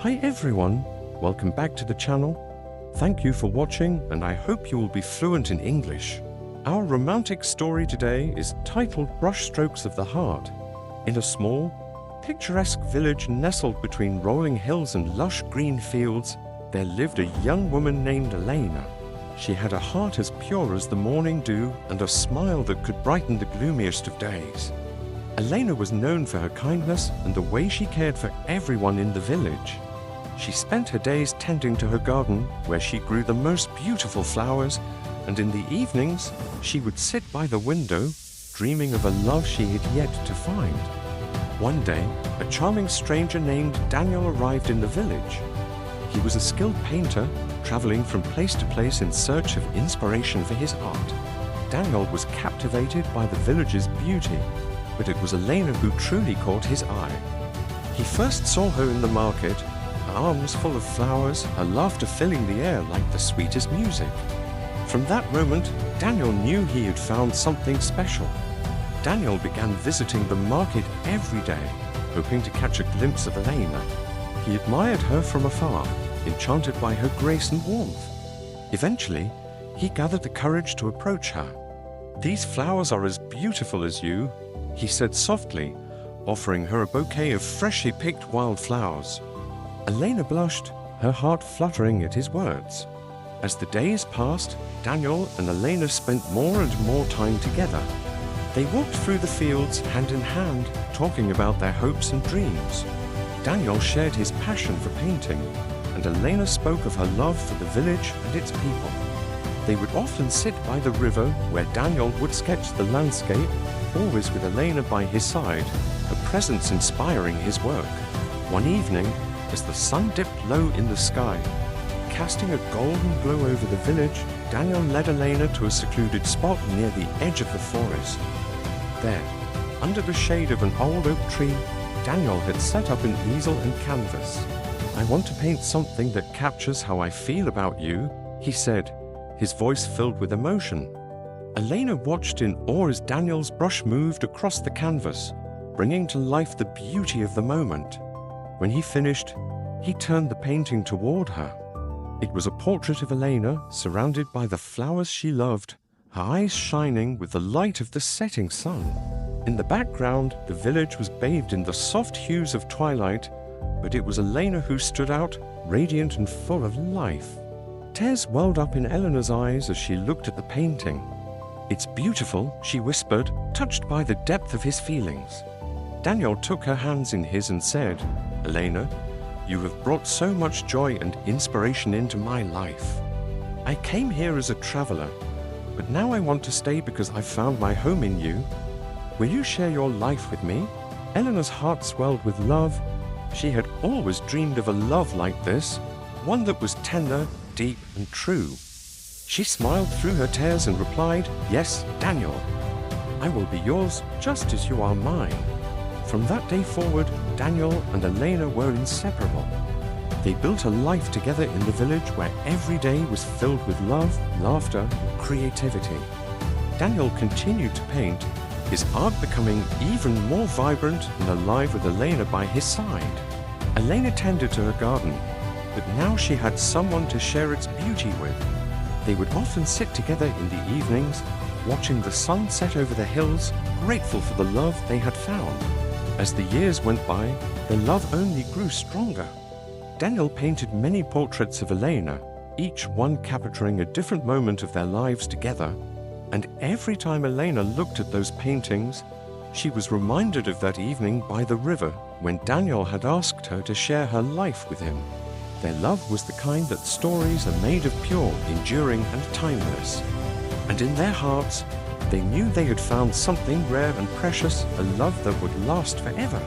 Hi everyone, welcome back to the channel. Thank you for watching and I hope you will be fluent in English. Our romantic story today is titled Brushstrokes of the Heart. In a small, picturesque village nestled between rolling hills and lush green fields, there lived a young woman named Elena. She had a heart as pure as the morning dew and a smile that could brighten the gloomiest of days. Elena was known for her kindness and the way she cared for everyone in the village. She spent her days tending to her garden, where she grew the most beautiful flowers, and in the evenings, she would sit by the window, dreaming of a love she had yet to find. One day, a charming stranger named Daniel arrived in the village. He was a skilled painter, traveling from place to place in search of inspiration for his art. Daniel was captivated by the village's beauty, but it was Elena who truly caught his eye. He first saw her in the market, her arms full of flowers, her laughter filling the air like the sweetest music. From that moment, Daniel knew he had found something special. Daniel began visiting the market every day, hoping to catch a glimpse of Elena. He admired her from afar, enchanted by her grace and warmth. Eventually, he gathered the courage to approach her. "These flowers are as beautiful as you," he said softly, offering her a bouquet of freshly picked wild flowers. Elena blushed, her heart fluttering at his words. As the days passed, Daniel and Elena spent more and more time together. They walked through the fields hand in hand, talking about their hopes and dreams. Daniel shared his passion for painting, and Elena spoke of her love for the village and its people. They would often sit by the river where Daniel would sketch the landscape, always with Elena by his side, her presence inspiring his work. One evening, as the sun dipped low in the sky, casting a golden glow over the village, Daniel led Elena to a secluded spot near the edge of the forest. There, under the shade of an old oak tree, Daniel had set up an easel and canvas. "I want to paint something that captures how I feel about you," he said, his voice filled with emotion. Elena watched in awe as Daniel's brush moved across the canvas, bringing to life the beauty of the moment. When he finished, he turned the painting toward her. It was a portrait of Elena, surrounded by the flowers she loved, her eyes shining with the light of the setting sun. In the background, the village was bathed in the soft hues of twilight, but it was Elena who stood out, radiant and full of life. Tears welled up in Elena's eyes as she looked at the painting. "It's beautiful," she whispered, touched by the depth of his feelings. Daniel took her hands in his and said, "Elena, you have brought so much joy and inspiration into my life. I came here as a traveler, but now I want to stay because I've found my home in you. Will you share your life with me?" Elena's heart swelled with love. She had always dreamed of a love like this, one that was tender, deep, and true. She smiled through her tears and replied, "Yes, Daniel, I will be yours just as you are mine." From that day forward, Daniel and Elena were inseparable. They built a life together in the village where every day was filled with love, laughter, and creativity. Daniel continued to paint, his art becoming even more vibrant and alive with Elena by his side. Elena tended to her garden, but now she had someone to share its beauty with. They would often sit together in the evenings, watching the sun set over the hills, grateful for the love they had found. As the years went by, their love only grew stronger. Daniel painted many portraits of Elena, each one capturing a different moment of their lives together. And every time Elena looked at those paintings, she was reminded of that evening by the river when Daniel had asked her to share her life with him. Their love was the kind that stories are made of, pure, enduring, and timeless. And in their hearts, they knew they had found something rare and precious, a love that would last forever.